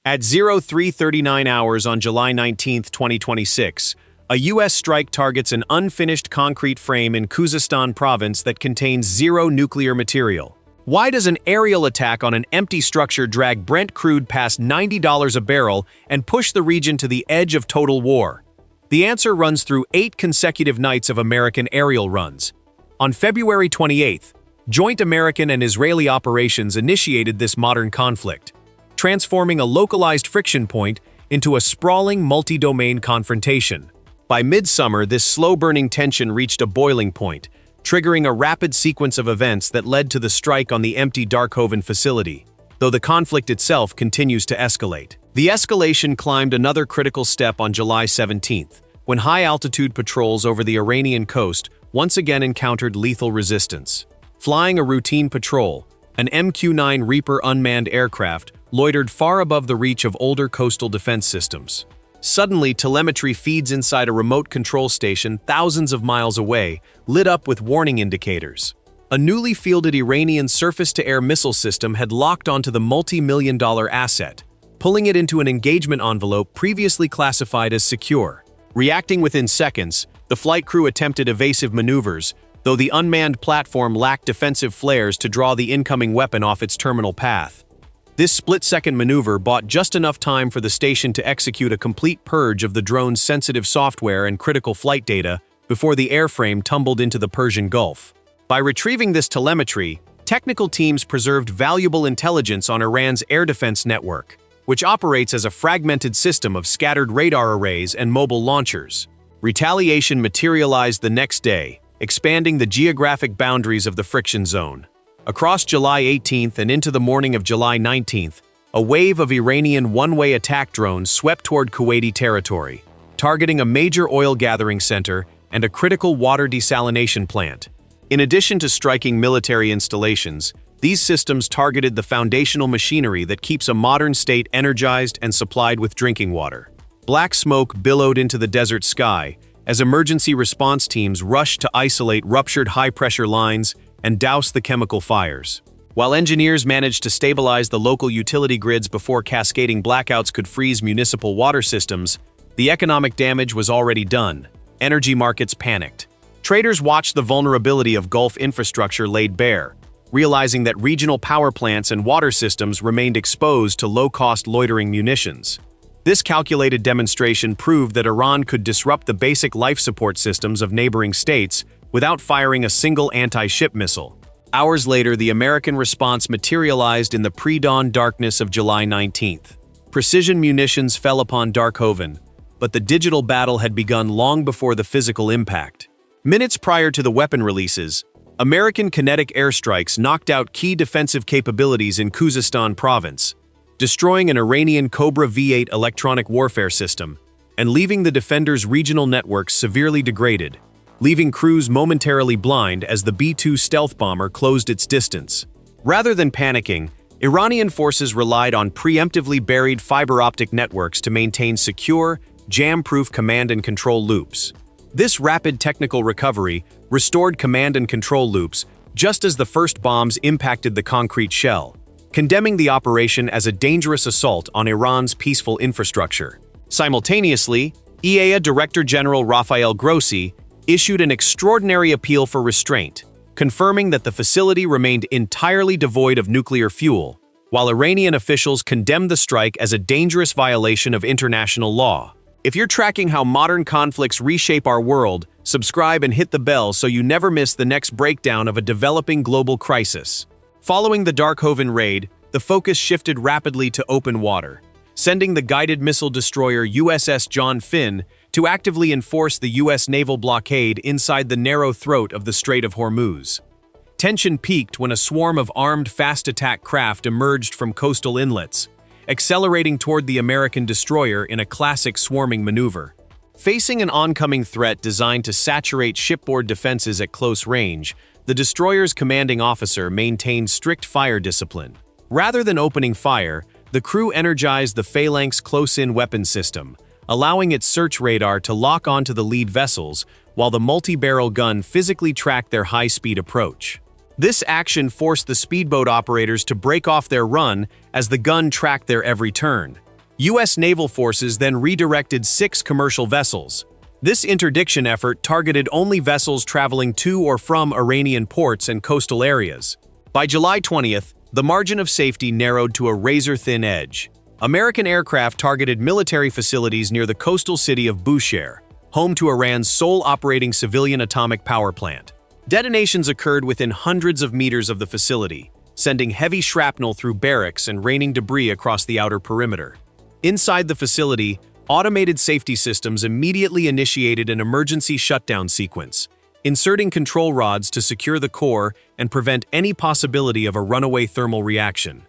At 03:39 hours on July 19, 2026, a U.S. strike targets an unfinished concrete frame in Khuzestan province that contains zero nuclear material. Why does an aerial attack on an empty structure drag Brent crude past $90 a barrel and push the region to the edge of total war? The answer runs through 8 consecutive nights of American aerial runs. On February 28th, joint American and Israeli operations initiated this modern conflict, transforming a localized friction point into a sprawling multi-domain confrontation. By midsummer, this slow-burning tension reached a boiling point, triggering a rapid sequence of events that led to the strike on the empty Darkhovin facility, though the conflict itself continues to escalate. The escalation climbed another critical step on July 17th, when high-altitude patrols over the Iranian coast once again encountered lethal resistance. Flying a routine patrol, an MQ-9 Reaper unmanned aircraft loitered far above the reach of older coastal defense systems. Suddenly, telemetry feeds inside a remote control station thousands of miles away, lit up with warning indicators. A newly fielded Iranian surface-to-air missile system had locked onto the multi-million-dollar asset, pulling it into an engagement envelope previously classified as secure. Reacting within seconds, the flight crew attempted evasive maneuvers, though the unmanned platform lacked defensive flares to draw the incoming weapon off its terminal path. This split-second maneuver bought just enough time for the station to execute a complete purge of the drone's sensitive software and critical flight data before the airframe tumbled into the Persian Gulf. By retrieving this telemetry, technical teams preserved valuable intelligence on Iran's air defense network, which operates as a fragmented system of scattered radar arrays and mobile launchers. Retaliation materialized the next day, expanding the geographic boundaries of the friction zone. Across July 18th and into the morning of July 19th, a wave of Iranian one-way attack drones swept toward Kuwaiti territory, targeting a major oil gathering center and a critical water desalination plant. In addition to striking military installations, these systems targeted the foundational machinery that keeps a modern state energized and supplied with drinking water. Black smoke billowed into the desert sky as emergency response teams rushed to isolate ruptured high-pressure lines and douse the chemical fires. While engineers managed to stabilize the local utility grids before cascading blackouts could freeze municipal water systems, the economic damage was already done. Energy markets panicked. Traders watched the vulnerability of Gulf infrastructure laid bare, realizing that regional power plants and water systems remained exposed to low-cost loitering munitions. This calculated demonstration proved that Iran could disrupt the basic life support systems of neighboring states without firing a single anti-ship missile. Hours later, the American response materialized in the pre-dawn darkness of July 19th. Precision munitions fell upon Darkhovin, but the digital battle had begun long before the physical impact. Minutes prior to the weapon releases, American kinetic airstrikes knocked out key defensive capabilities in Khuzestan province, destroying an Iranian Cobra V-8 electronic warfare system and leaving the defenders' regional networks severely degraded, leaving crews momentarily blind as the B-2 stealth bomber closed its distance. Rather than panicking, Iranian forces relied on preemptively buried fiber optic networks to maintain secure, jam-proof command and control loops. This rapid technical recovery restored command and control loops just as the first bombs impacted the concrete shell, condemning the operation as a dangerous assault on Iran's peaceful infrastructure. Simultaneously, IAEA Director General Rafael Grossi issued an extraordinary appeal for restraint, confirming that the facility remained entirely devoid of nuclear fuel, while Iranian officials condemned the strike as a dangerous violation of international law. If you're tracking how modern conflicts reshape our world, subscribe and hit the bell so you never miss the next breakdown of a developing global crisis. Following the Darkhovin raid, the focus shifted rapidly to open water, sending the guided missile destroyer USS John Finn to actively enforce the U.S. naval blockade inside the narrow throat of the Strait of Hormuz. Tension peaked when a swarm of armed fast-attack craft emerged from coastal inlets, accelerating toward the American destroyer in a classic swarming maneuver. Facing an oncoming threat designed to saturate shipboard defenses at close range, the destroyer's commanding officer maintained strict fire discipline. Rather than opening fire, the crew energized the Phalanx close-in weapon system, allowing its search radar to lock onto the lead vessels while the multi-barrel gun physically tracked their high-speed approach. This action forced the speedboat operators to break off their run as the gun tracked their every turn. U.S. naval forces then redirected 6 commercial vessels. This interdiction effort targeted only vessels traveling to or from Iranian ports and coastal areas. By July 20th, the margin of safety narrowed to a razor-thin edge. American aircraft targeted military facilities near the coastal city of Bushehr, home to Iran's sole operating civilian atomic power plant. Detonations occurred within hundreds of meters of the facility, sending heavy shrapnel through barracks and raining debris across the outer perimeter. Inside the facility, automated safety systems immediately initiated an emergency shutdown sequence, inserting control rods to secure the core and prevent any possibility of a runaway thermal reaction.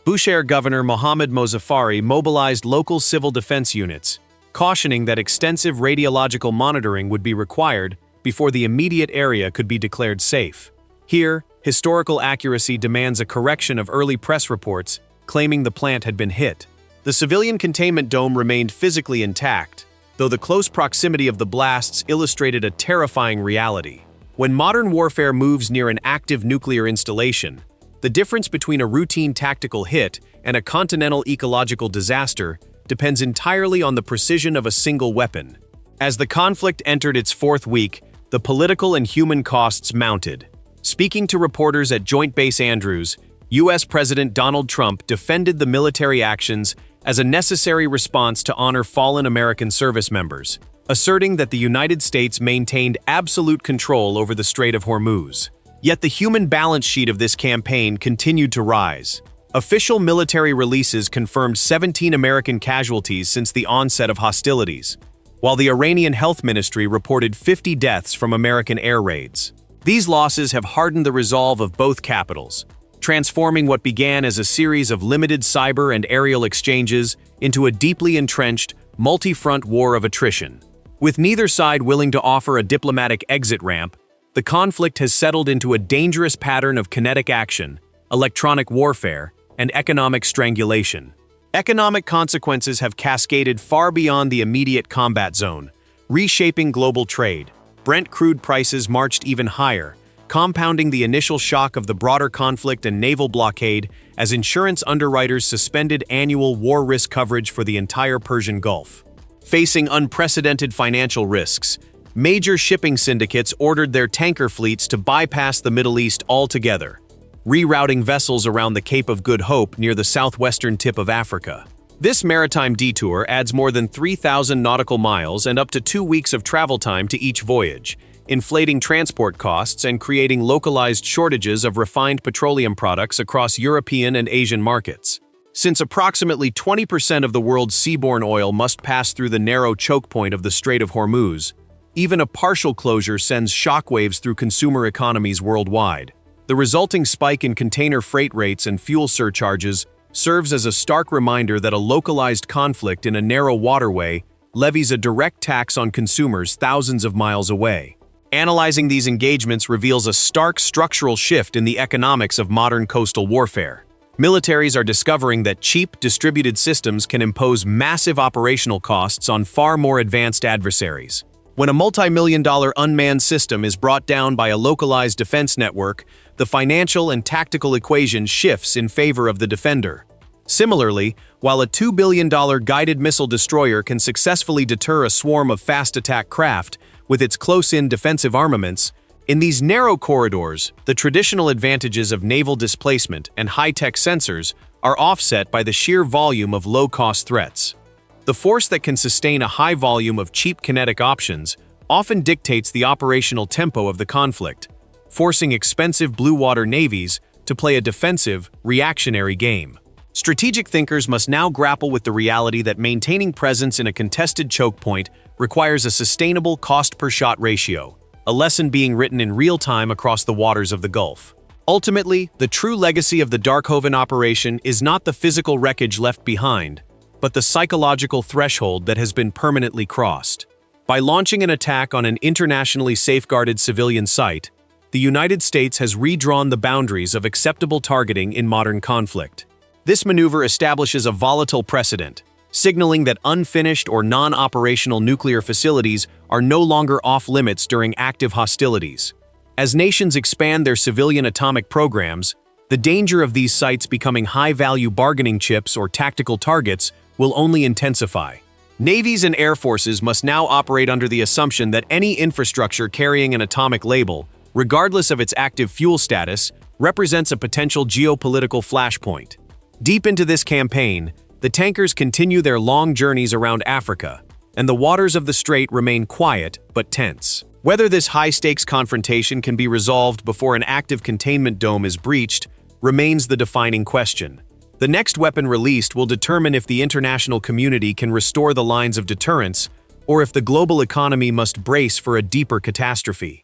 Bushehr Governor Mohammad Mozaffari mobilized local civil defense units, cautioning that extensive radiological monitoring would be required before the immediate area could be declared safe. Here, historical accuracy demands a correction of early press reports claiming the plant had been hit. The civilian containment dome remained physically intact, though the close proximity of the blasts illustrated a terrifying reality. When modern warfare moves near an active nuclear installation, the difference between a routine tactical hit and a continental ecological disaster depends entirely on the precision of a single weapon. As the conflict entered its 4th week, the political and human costs mounted. Speaking to reporters at Joint Base Andrews, U.S. President Donald Trump defended the military actions as a necessary response to honor fallen American service members, asserting that the United States maintained absolute control over the Strait of Hormuz. Yet the human balance sheet of this campaign continued to rise. Official military releases confirmed 17 American casualties since the onset of hostilities, while the Iranian Health Ministry reported 50 deaths from American air raids. These losses have hardened the resolve of both capitals, transforming what began as a series of limited cyber and aerial exchanges into a deeply entrenched, multi-front war of attrition. With neither side willing to offer a diplomatic exit ramp, the conflict has settled into a dangerous pattern of kinetic action, electronic warfare, and economic strangulation. Economic consequences have cascaded far beyond the immediate combat zone, reshaping global trade. Brent crude prices marched even higher, compounding the initial shock of the broader conflict and naval blockade as insurance underwriters suspended annual war risk coverage for the entire Persian Gulf. Facing unprecedented financial risks, major shipping syndicates ordered their tanker fleets to bypass the Middle East altogether, rerouting vessels around the Cape of Good Hope near the southwestern tip of Africa. This maritime detour adds more than 3,000 nautical miles and up to 2 weeks of travel time to each voyage, inflating transport costs and creating localized shortages of refined petroleum products across European and Asian markets. Since approximately 20% of the world's seaborne oil must pass through the narrow choke point of the Strait of Hormuz, even a partial closure sends shockwaves through consumer economies worldwide. The resulting spike in container freight rates and fuel surcharges serves as a stark reminder that a localized conflict in a narrow waterway levies a direct tax on consumers thousands of miles away. Analyzing these engagements reveals a stark structural shift in the economics of modern coastal warfare. Militaries are discovering that cheap, distributed systems can impose massive operational costs on far more advanced adversaries. When a multi-million-dollar unmanned system is brought down by a localized defense network, the financial and tactical equation shifts in favor of the defender. Similarly, while a $2 billion guided missile destroyer can successfully deter a swarm of fast attack craft with its close-in defensive armaments, in these narrow corridors, the traditional advantages of naval displacement and high-tech sensors are offset by the sheer volume of low-cost threats. The force that can sustain a high volume of cheap kinetic options often dictates the operational tempo of the conflict, forcing expensive blue-water navies to play a defensive, reactionary game. Strategic thinkers must now grapple with the reality that maintaining presence in a contested choke point requires a sustainable cost-per-shot ratio, a lesson being written in real time across the waters of the Gulf. Ultimately, the true legacy of the Darkhovin operation is not the physical wreckage left behind, but the psychological threshold that has been permanently crossed. By launching an attack on an internationally safeguarded civilian site, the United States has redrawn the boundaries of acceptable targeting in modern conflict. This maneuver establishes a volatile precedent, signaling that unfinished or non-operational nuclear facilities are no longer off-limits during active hostilities. As nations expand their civilian atomic programs, the danger of these sites becoming high-value bargaining chips or tactical targets will only intensify. Navies and air forces must now operate under the assumption that any infrastructure carrying an atomic label, regardless of its active fuel status, represents a potential geopolitical flashpoint. Deep into this campaign, the tankers continue their long journeys around Africa, and the waters of the strait remain quiet but tense. Whether this high-stakes confrontation can be resolved before an active containment dome is breached remains the defining question. The next weapon released will determine if the international community can restore the lines of deterrence or if the global economy must brace for a deeper catastrophe.